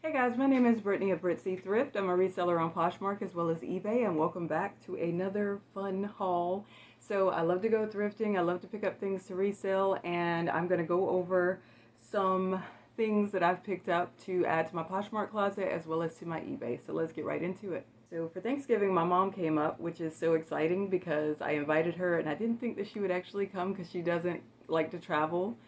Hey guys, my name is Brittany of Thrift. I'm a reseller on Poshmark as well as eBay, and welcome back to another fun haul. So I love to go thrifting. I love to pick up things to resell, and I'm going to go over some things that I've picked up to add to my Poshmark closet as well as to my eBay. So let's get right into it. So for Thanksgiving, my mom came up, which is so exciting because I invited her and I didn't think that she would actually come because she doesn't like to travel.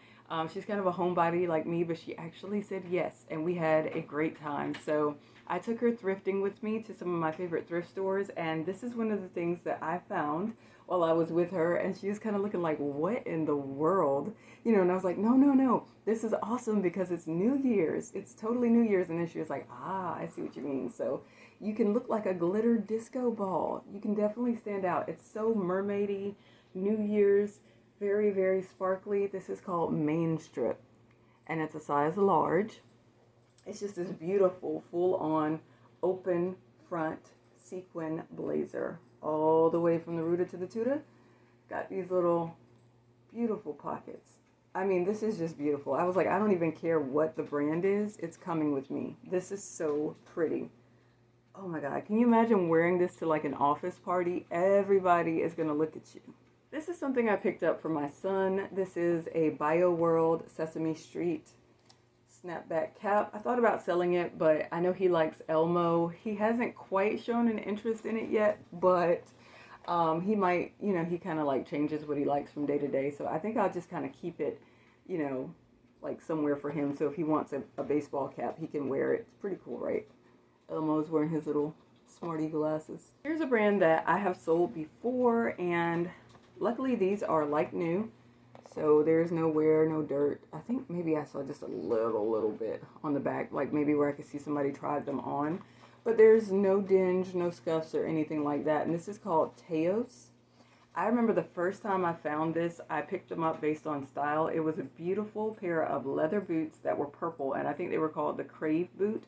She's kind of a homebody like me, but she actually said yes, and we had a great time. So I took her thrifting with me to some of my favorite thrift stores, and this is one of the things that I found while I was with her, and she was kind of looking like, what in the world? And I was like, no, no, no, this is awesome because it's New Year's. It's totally New Year's. And then she was like, I see what you mean. So you can look like a glitter disco ball. You can definitely stand out. It's so mermaidy, New Year's, very, very sparkly. This is called Main Strip, and it's a size large. It's just this beautiful, full-on, open front sequin blazer, all the way from the rooter to the tutor. Got these little beautiful pockets. I mean, this is just beautiful. I was like, I don't even care what the brand is. It's coming with me. This is so pretty. Oh my God. Can you imagine wearing this to like an office party? Everybody is going to look at you. This is something I picked up for my son. This is a Bio World Sesame Street snapback cap. I thought about selling it, but I know he likes Elmo. He hasn't quite shown an interest in it yet, but he might, he kind of like changes what he likes from day to day. So I think I'll just kind of keep it, like somewhere for him. So if he wants a baseball cap, he can wear it. It's pretty cool, right? Elmo's wearing his little smarty glasses. Here's a brand that I have sold before, and luckily these are like new. So there's no wear, no dirt. I think maybe I saw just a little bit on the back, like maybe where I could see somebody tried them on. But there's no dinge, no scuffs or anything like that. And this is called Teos. I remember the first time I found this, I picked them up based on style. It was a beautiful pair of leather boots that were purple, and I think they were called the Crave boot.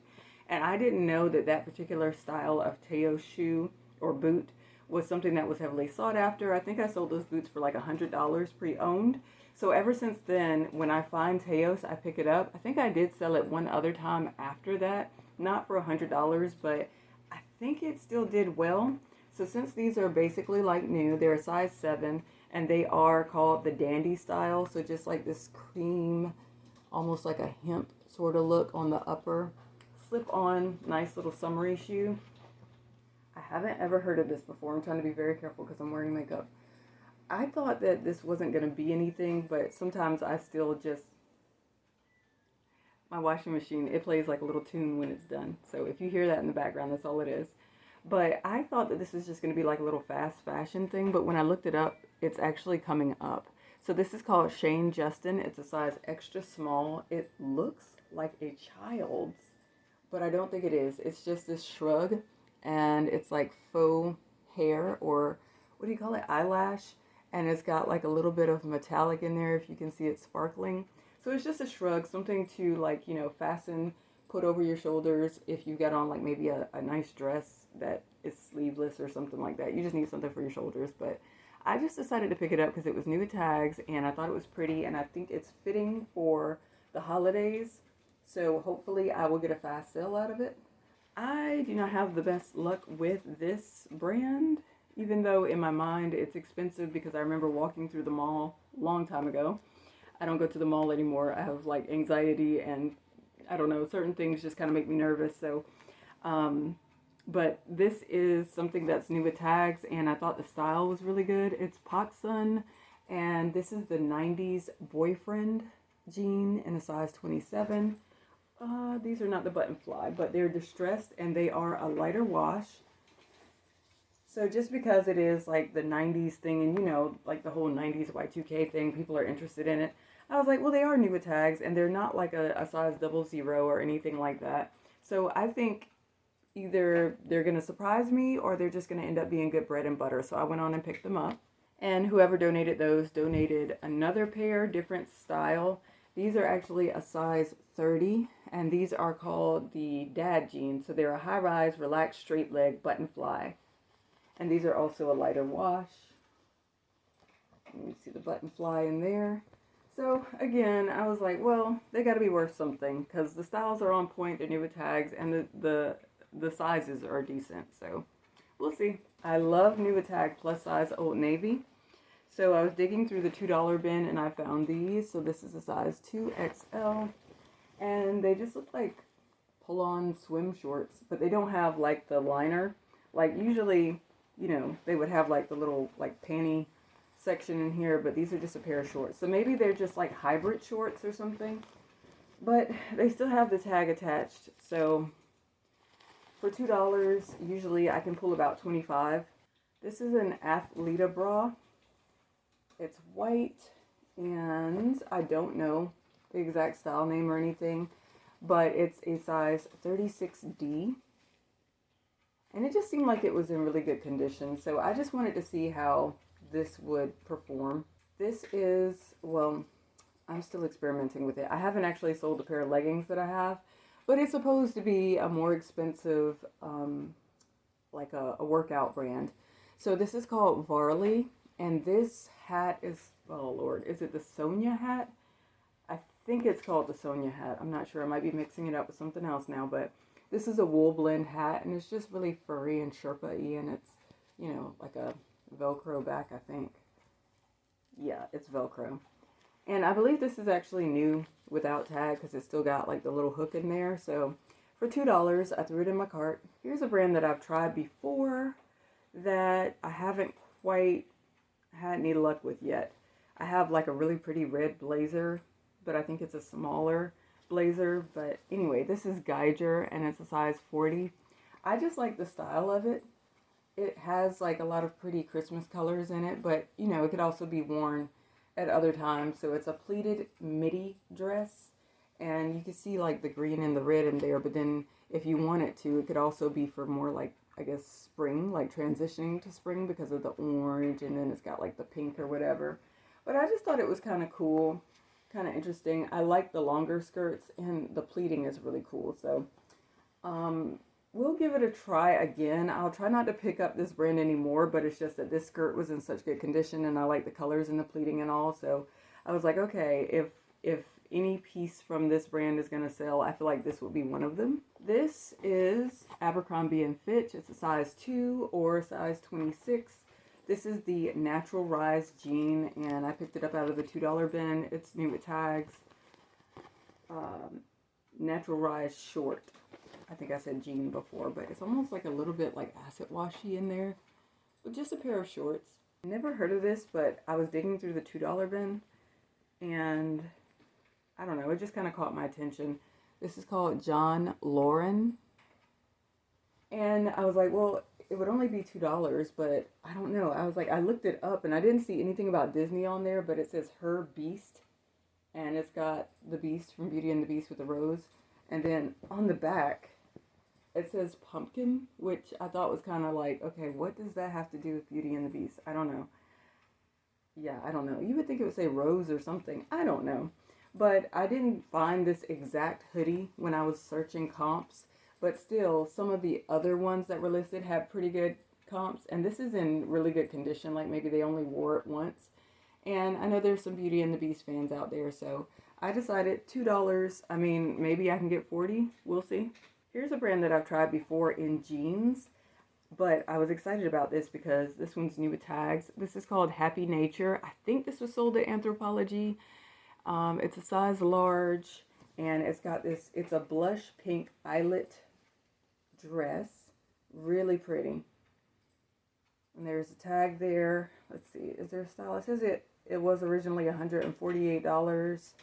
And I didn't know that that particular style of Teos shoe or boot was something that was heavily sought after. I think I sold those boots for like $100 pre-owned. So ever since then, when I find Teos, I pick it up. I think I did sell it one other time after that, not for $100, but I think it still did well. So since these are basically like new, they're a size 7, and they are called the dandy style. So just like this cream, almost like a hemp sort of look on the upper. Slip on, nice little summery shoe. I haven't ever heard of this before. I'm trying to be very careful because I'm wearing makeup. I thought that this wasn't going to be anything, but sometimes I still just, my washing machine, it plays like a little tune when it's done. So if you hear that in the background, that's all it is. But I thought that this was just going to be like a little fast fashion thing, but when I looked it up, it's actually coming up. So this is called Shane Justin. It's a size extra small. It looks like a child's, but I don't think it is. It's just this shrug, and it's like faux hair, or what do you call it, eyelash, and it's got like a little bit of metallic in there if you can see it sparkling. So it's just a shrug, something to like, fasten, put over your shoulders if you got on like maybe a nice dress that is sleeveless or something like that. You just need something for your shoulders. But I just decided to pick it up because it was new with tags, and I thought it was pretty, and I think it's fitting for the holidays. So hopefully I will get a fast sale out of it. I do not have the best luck with this brand, even though in my mind it's expensive because I remember walking through the mall a long time ago. I don't go to the mall anymore. I have like anxiety, and I don't know, certain things just kind of make me nervous. So, but this is something that's new with tags, and I thought the style was really good. It's PacSun, and this is the 90s boyfriend jean in a size 27. These are not the button fly, but they're distressed, and they are a lighter wash. So just because it is like the 90s thing, and like the whole 90s Y2K thing, people are interested in it. I was like, well, they are new with tags, and they're not like a size 00 or anything like that. So I think either they're going to surprise me or they're just going to end up being good bread and butter. So I went on and picked them up. And whoever donated those donated another pair, different style. These are actually a size 30, and these are called the dad jeans. So they're a high-rise, relaxed, straight leg button fly. And these are also a lighter wash. You see the button fly in there. So again, I was like, well, they got to be worth something because the styles are on point, they're new with tags, and the sizes are decent. So we'll see. I love new with tag plus size Old Navy. So I was digging through the $2 bin and I found these. So this is a size 2XL, and they just look like pull-on swim shorts, but they don't have like the liner. Like usually, you know, they would have like the little like panty section in here, but these are just a pair of shorts. So maybe they're just like hybrid shorts or something, but they still have the tag attached. So for $2, usually I can pull about 25. This is an Athleta bra. It's white, and I don't know the exact style name or anything, but it's a size 36D. And it just seemed like it was in really good condition. So I just wanted to see how this would perform. This is, well, I'm still experimenting with it. I haven't actually sold a pair of leggings that I have, but it's supposed to be a more expensive, like a workout brand. So this is called Varley, and this hat is, oh Lord, is it the Sonia hat? I think it's called the Sonia hat. I'm not sure. I might be mixing it up with something else now, but this is a wool blend hat, and it's just really furry and Sherpa-y, and it's, you know, like a Velcro back, I think. Yeah, it's Velcro. And I believe this is actually new without tag because it's still got like the little hook in there. So for $2, I threw it in my cart. Here's a brand that I've tried before that I haven't quite had any luck with yet. I have like a really pretty red blazer, but I think it's a smaller blazer. But anyway, this is Geiger, and it's a size 40. I just like the style of it. It has like a lot of pretty Christmas colors in it, but you know, it could also be worn at other times. So it's a pleated midi dress, and you can see like the green and the red in there, but then if you want it to, it could also be for more like, I guess, spring, like transitioning to spring because of the orange, and then it's got like the pink or whatever. But I just thought it was kind of cool, kind of interesting. I like the longer skirts, and the pleating is really cool. So we'll give it a try again. I'll try not to pick up this brand anymore, but it's just that this skirt was in such good condition, and I like the colors and the pleating and all. So I was like, okay, if any piece from this brand is going to sell, I feel like this would be one of them. This is Abercrombie and Fitch. It's a size 2 or size 26. This is the Natural Rise jean, and I picked it up out of the $2 bin. It's new with tags. Natural Rise short. I think I said jean before, but it's almost like a little bit like acid washy in there. But just a pair of shorts. Never heard of this, but I was digging through the $2 bin, and I don't know, it just kind of caught my attention. This is called John Lauren. And I was like, well, it would only be $2, but I don't know. I was like, I looked it up and I didn't see anything about Disney on there, but it says Her Beast. And it's got the Beast from Beauty and the Beast with the rose. And then on the back, it says pumpkin, which I thought was kind of like, okay, what does that have to do with Beauty and the Beast? I don't know. Yeah, I don't know. You would think it would say rose or something. I don't know. But I didn't find this exact hoodie when I was searching comps. But still, some of the other ones that were listed had pretty good comps. And this is in really good condition. Like maybe they only wore it once. And I know there's some Beauty and the Beast fans out there. So I decided $2. I mean, maybe I can get 40. We'll see. Here's a brand that I've tried before in jeans. But I was excited about this because this one's new with tags. This is called Happy Nature. I think this was sold at Anthropologie. It's a size large, and it's got this, it's a blush pink eyelet dress. Really pretty. And there's a tag there. Let's see, is there a style? It says it was originally $148.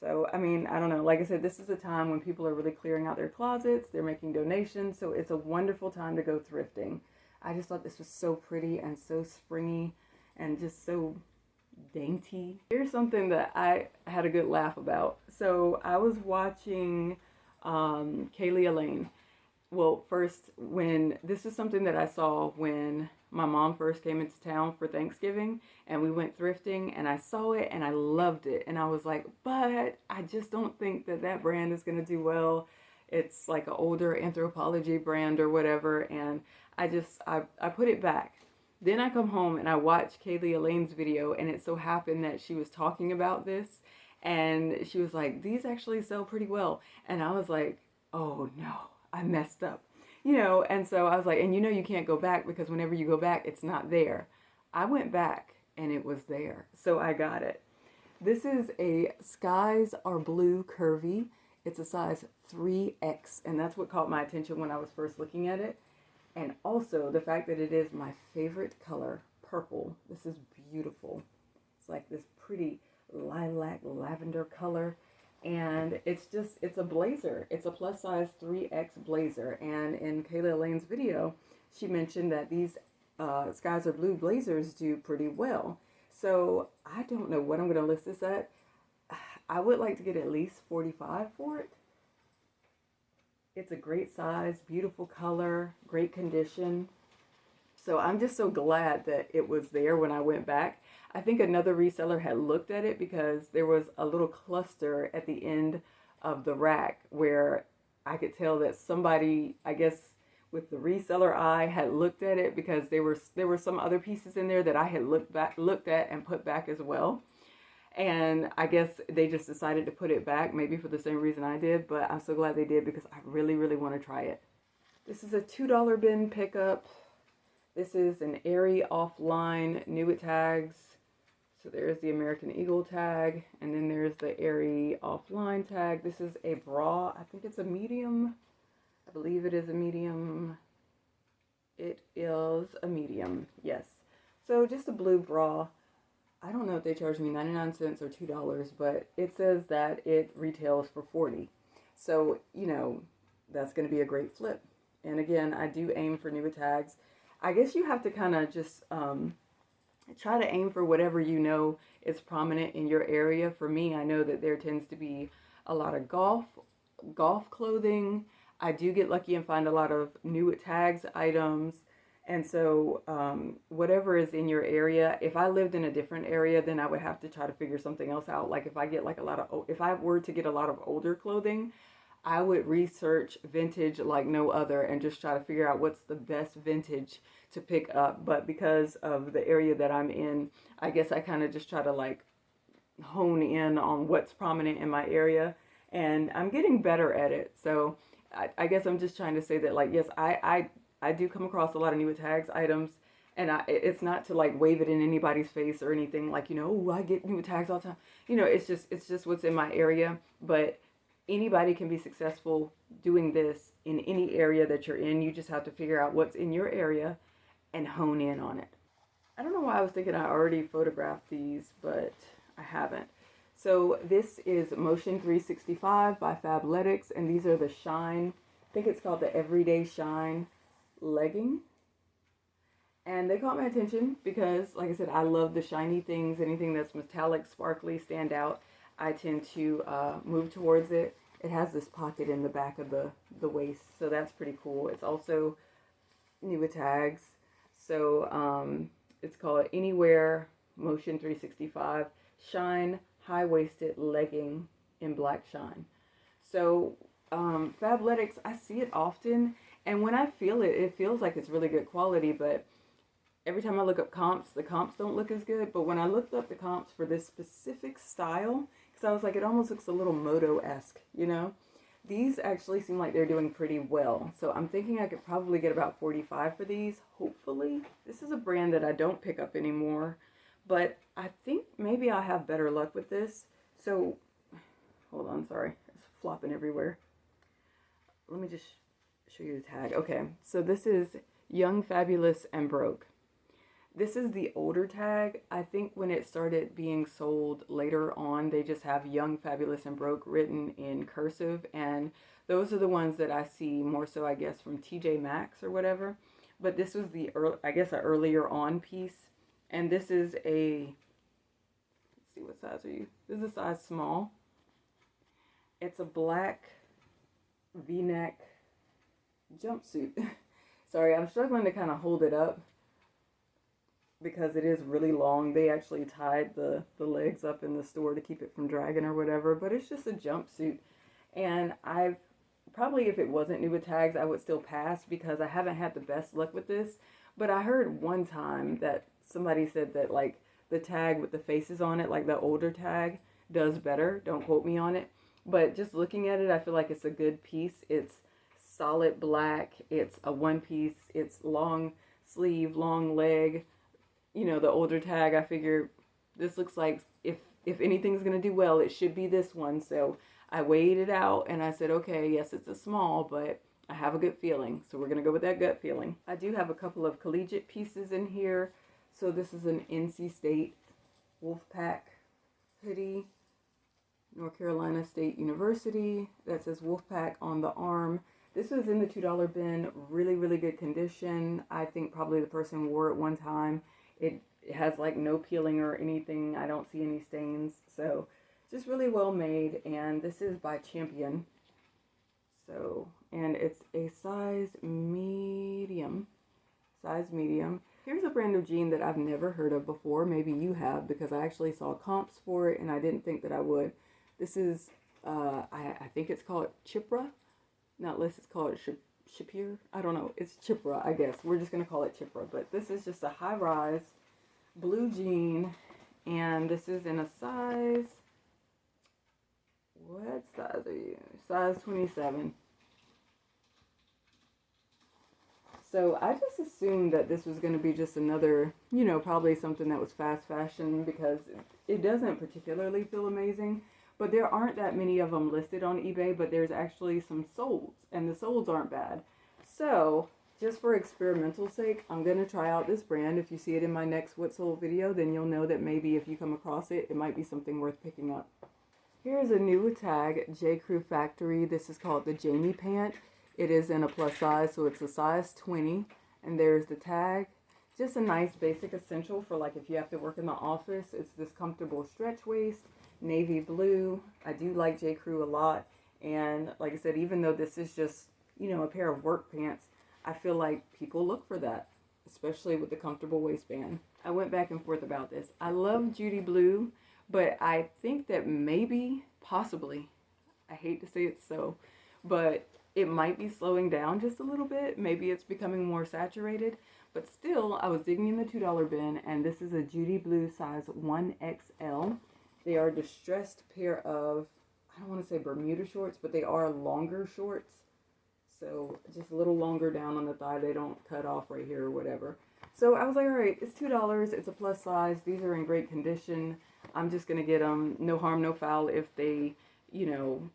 So, I mean, I don't know. Like I said, this is a time when people are really clearing out their closets. They're making donations. So it's a wonderful time to go thrifting. I just thought this was so pretty and so springy and just so dainty. Here's something that I had a good laugh about. So I was watching Kaylee Elaine. Well, first, when this is something that I saw when my mom first came into town for Thanksgiving, and we went thrifting, and I saw it and I loved it, and I was like, but I just don't think that that brand is going to do well. It's like an older Anthropologie brand or whatever, and I put it back. Then I come home and I watch Kaylee Elaine's video, and it so happened that she was talking about this, and she was like, these actually sell pretty well. And I was like, oh no, I messed up. And so I was like, and you can't go back because whenever you go back, it's not there. I went back and it was there. So I got it. This is a Skies Are Blue Curvy. It's a size 3X, and that's what caught my attention when I was first looking at it. And also the fact that it is my favorite color, purple. This is beautiful. It's like this pretty lilac lavender color. And it's a blazer. It's a plus size 3X blazer. And in Kayla Elaine's video, she mentioned that these Skies Are Blue blazers do pretty well. So I don't know what I'm going to list this at. I would like to get at least 45 for it. It's a great size, beautiful color, great condition. So I'm just so glad that it was there when I went back. I think another reseller had looked at it because there was a little cluster at the end of the rack where I could tell that somebody, I guess with the reseller eye, had looked at it because there were some other pieces in there that I had looked at and put back as well. And I guess they just decided to put it back, maybe for the same reason I did, but I'm so glad they did because I really, really want to try it. This is a $2 bin pickup. This is an Aerie offline new at tags. So there's the American Eagle tag, and then there's the Aerie offline tag. This is a bra. I think it's a medium. I believe it is a medium. It is a medium, yes. So just a blue bra. I don't know if they charge me 99 cents or $2, but it says that it retails for $40. So, that's going to be a great flip. And again, I do aim for new tags. I guess you have to kind of just try to aim for whatever is prominent in your area. For me, I know that there tends to be a lot of golf clothing. I do get lucky and find a lot of new at tags items. And so whatever is in your area, if I lived in a different area, then I would have to try to figure something else out. Like if I were to get a lot of older clothing, I would research vintage like no other and just try to figure out what's the best vintage to pick up. But because of the area that I'm in, I guess I kind of just try to like hone in on what's prominent in my area, and I'm getting better at it. So I guess I'm just trying to say that, like, yes, I do come across a lot of new tags items, and it's not to like wave it in anybody's face or anything like, oh, I get new tags all the time. It's just what's in my area. But anybody can be successful doing this in any area that you're in. You just have to figure out what's in your area and hone in on it. I don't know why I was thinking I already photographed these, but I haven't. So this is Motion 365 by Fabletics, and these are the Shine. I think it's called the Everyday Shine legging. And they caught my attention because, like I said, I love the shiny things. Anything that's metallic, sparkly, stand out, I tend to move towards it. It has this pocket in the back of the waist, so that's pretty cool. It's also new with tags. So it's called Anywhere Motion 365 Shine High-Waisted Legging in Black Shine. So Fabletics, I see it often, and when I feel it, it feels like it's really good quality, but every time I look up comps, the comps don't look as good. But when I looked up the comps for this specific style, because I was like, it almost looks a little moto-esque, these actually seem like they're doing pretty well. So I'm thinking I could probably get about 45 for these, hopefully. This is a brand that I don't pick up anymore, but I think maybe I'll have better luck with this. So, hold on, sorry. It's flopping everywhere. Let me just show you the tag. Okay, so this is Young, Fabulous, and Broke. This is the older tag. I think when it started being sold later on, they just have Young, Fabulous, and Broke written in cursive. And those are the ones that I see more so, I guess, from TJ Maxx or whatever. But this was the, I guess, an earlier on piece. And this is a, let's see, what size are you? This is a size small. It's a black V-neck jumpsuit. Sorry, I'm struggling to kind of hold it up because it is really long. They actually tied the legs up in the store to keep it from dragging or whatever, but it's just a jumpsuit. And I've probably if it wasn't new with tags, I would still pass because I haven't had the best luck with this. But I heard one time that somebody said that like the tag with the faces on it, like the older tag, does better. Don't quote me on it. But just looking at it, I feel like it's a good piece. It's solid black. It's a one piece. It's long sleeve, long leg. You know, the older tag, I figure this looks like if anything's going to do well, it should be this one. So I weighed it out and I said, okay, yes, it's a small, but I have a good feeling. So we're going to go with that gut feeling. I do have a couple of collegiate pieces in here. So this is an NC State Wolfpack hoodie. North Carolina State University. That says Wolfpack on the arm. This was in the $2 bin. Really, really good condition. I think probably the person wore it one time. It has like no peeling or anything. I don't see any stains. So just really well made. And this is by Champion. So, and it's a size medium. Size medium. Here's a brand of jean that I've never heard of before. Maybe you have, because I actually saw comps for it and I didn't think that I would. This is, I think it's called Chipra. Not unless it's called Shapir. I don't know. It's Chipra, I guess. We're just going to call it Chipra. But this is just a high-rise blue jean. And this is in a size, what size are you? Size 27. So I just assumed that this was going to be just another, you know, probably something that was fast fashion, because it doesn't particularly feel amazing. But there aren't that many of them listed on eBay, but there's actually some solds, and the solds aren't bad. So just for experimental sake, I'm going to try out this brand. If you see it in my next What Sold video, then you'll know that maybe if you come across it, it might be something worth picking up. Here's a new tag, J. Crew Factory. This is called the Jamie Pant. It is in a plus size, so it's a size 20. And there's the tag. Just a nice basic essential for like if you have to work in the office. It's this comfortable stretch waist, navy blue. I do like J. Crew a lot. And like I said, even though this is just, you know, a pair of work pants, I feel like people look for that, especially with the comfortable waistband. I went back and forth about this. I love Judy Blue, but I think that maybe, possibly, I hate to say it so, but it might be slowing down just a little bit. Maybe it's becoming more saturated. But still, I was digging in the $2 bin, and this is a Judy Blue size 1XL. They are a distressed pair of, I don't want to say Bermuda shorts, but they are longer shorts. So just a little longer down on the thigh. They don't cut off right here or whatever. So I was like, all right, it's $2. It's a plus size. These are in great condition. I'm just going to get them. No harm, no foul if they, you know,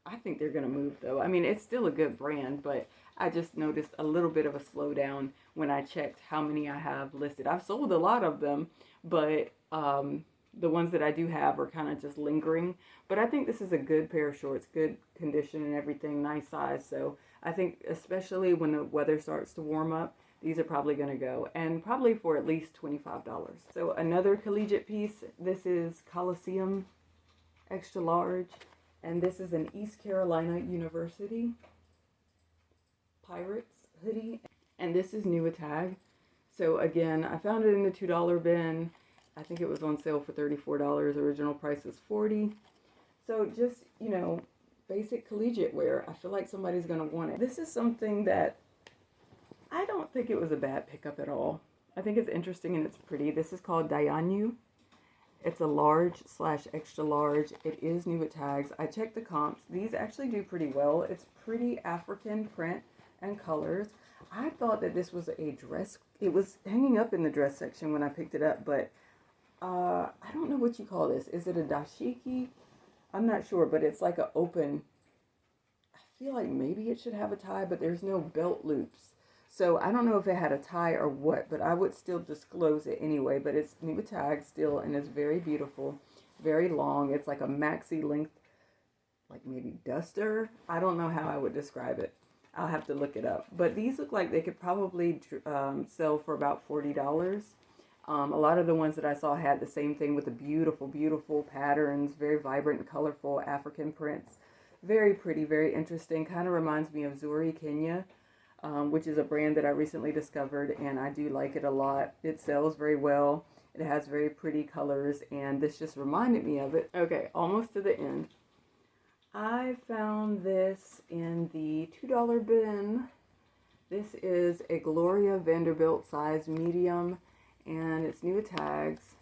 I think they're going to move though. I mean, it's still a good brand, but I just noticed a little bit of a slowdown when I checked how many I have listed. I've sold a lot of them, but the ones that I do have are kind of just lingering. But I think this is a good pair of shorts, good condition and everything, nice size. So I think especially when the weather starts to warm up, these are probably going to go, and probably for at least $25. So another collegiate piece. This is Coliseum extra large. And this is an East Carolina University Pirates hoodie. And this is new with tag. So again, I found it in the $2 bin. I think it was on sale for $34. Original price was $40. So just, you know, basic collegiate wear. I feel like somebody's going to want it. This is something that I don't think it was a bad pickup at all. I think it's interesting and it's pretty. This is called Dayanu. It's a large / extra large. It is new with tags. I checked the comps. These actually do pretty well. It's pretty African print and colors. I thought that this was a dress. It was hanging up in the dress section when I picked it up, but I don't know what you call this. Is it a dashiki? I'm not sure, but it's like an open. I feel like maybe it should have a tie, but there's no belt loops. So I don't know if it had a tie or what, but I would still disclose it anyway. But it's new with tags still, and it's very beautiful, very long. It's like a maxi length, like maybe duster. I don't know how I would describe it. I'll have to look it up. But these look like they could probably sell for about $40. A lot of the ones that I saw had the same thing with the beautiful, beautiful patterns, very vibrant and colorful African prints. Very pretty, very interesting. Kind of reminds me of Zuri Kenya. Which is a brand that I recently discovered, and I do like it a lot. It sells very well. It has very pretty colors, and this just reminded me of it. Okay, almost to the end. I found this in the $2 bin. This is a Gloria Vanderbilt size medium, and it's new with tags.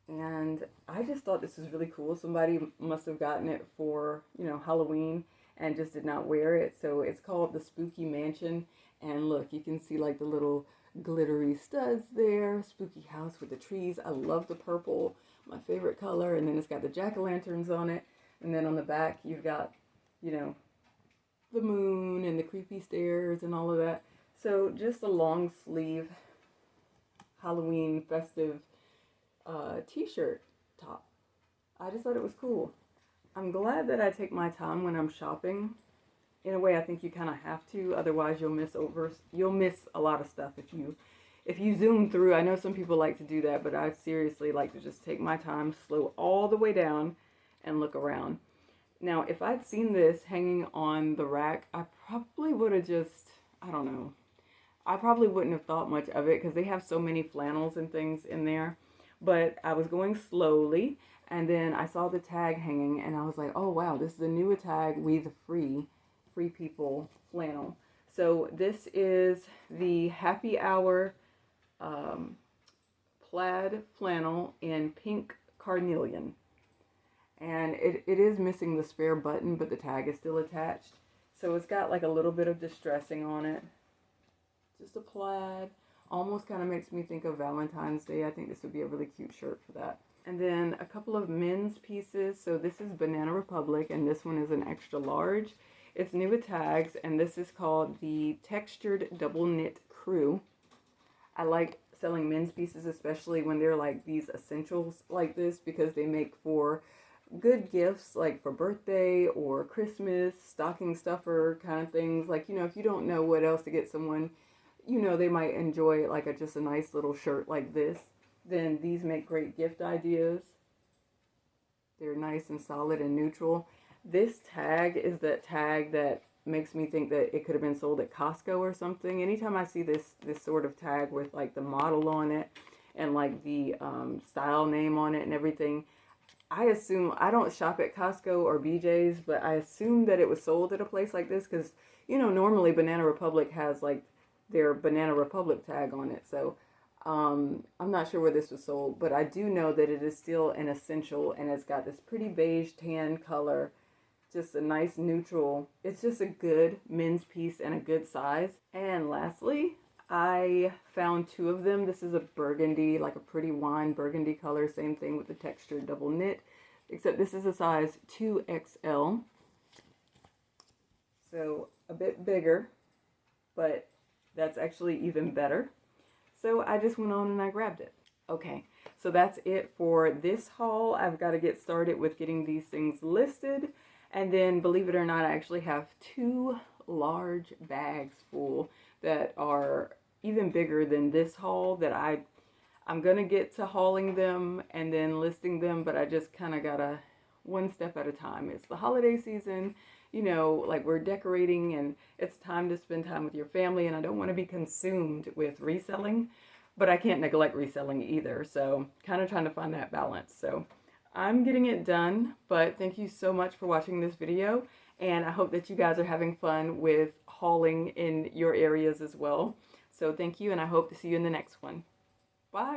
And I just thought this was really cool. Somebody must have gotten it for, Halloween and just did not wear it. So it's called the Spooky Mansion. And look, you can see like the little glittery studs there. Spooky house with the trees. I love the purple, my favorite color. And then it's got the jack-o'-lanterns on it. And then on the back, you've got, the moon and the creepy stairs and all of that. So just a long sleeve Halloween festive t-shirt top. I just thought it was cool. I'm glad that I take my time when I'm shopping. In a way, I think you kind of have to, otherwise you'll miss a lot of stuff if you zoom through. I know some people like to do that, but I seriously like to just take my time, slow all the way down, and look around. Now, if I'd seen this hanging on the rack, I probably would have just, I don't know, I probably wouldn't have thought much of it because they have so many flannels and things in there. But I was going slowly, and then I saw the tag hanging, and I was like, oh wow, this is a new tag, We the Free People flannel. So this is the Happy Hour plaid flannel in pink carnelian. And it is missing the spare button, but the tag is still attached. So it's got like a little bit of distressing on it. Just a plaid. Almost kind of makes me think of Valentine's Day. I think this would be a really cute shirt for that. And then a couple of men's pieces. So this is Banana Republic, and this one is an extra large. It's new with tags, and this is called the Textured Double Knit Crew. I like selling men's pieces, especially when they're like these essentials like this, because they make for good gifts, like for birthday or Christmas, stocking stuffer kind of things. Like, if you don't know what else to get someone, they might enjoy like just a nice little shirt like this, then these make great gift ideas. They're nice and solid and neutral. This tag is that tag that makes me think that it could have been sold at Costco or something. Anytime I see this sort of tag with like the model on it and like the style name on it and everything, I assume, I don't shop at Costco or BJ's, but I assume that it was sold at a place like this because, normally Banana Republic has like their Banana Republic tag on it. So I'm not sure where this was sold, but I do know that it is still an essential, and it's got this pretty beige tan color, just a nice neutral. It's just a good men's piece and a good size. And lastly, I found two of them. This is a burgundy, like a pretty wine burgundy color. Same thing with the textured double knit, except this is a size 2XL. So a bit bigger, but that's actually even better. So I just went on and I grabbed it. Okay, so that's it for this haul. I've got to get started with getting these things listed. And then, believe it or not, I actually have 2 large bags full that are even bigger than this haul that I'm going to get to hauling them and then listing them, but I just kind of got to one step at a time. It's the holiday season, like we're decorating and it's time to spend time with your family, and I don't want to be consumed with reselling, but I can't neglect reselling either. So kind of trying to find that balance. So I'm getting it done, but thank you so much for watching this video, and I hope that you guys are having fun with hauling in your areas as well. So thank you, and I hope to see you in the next one. Bye!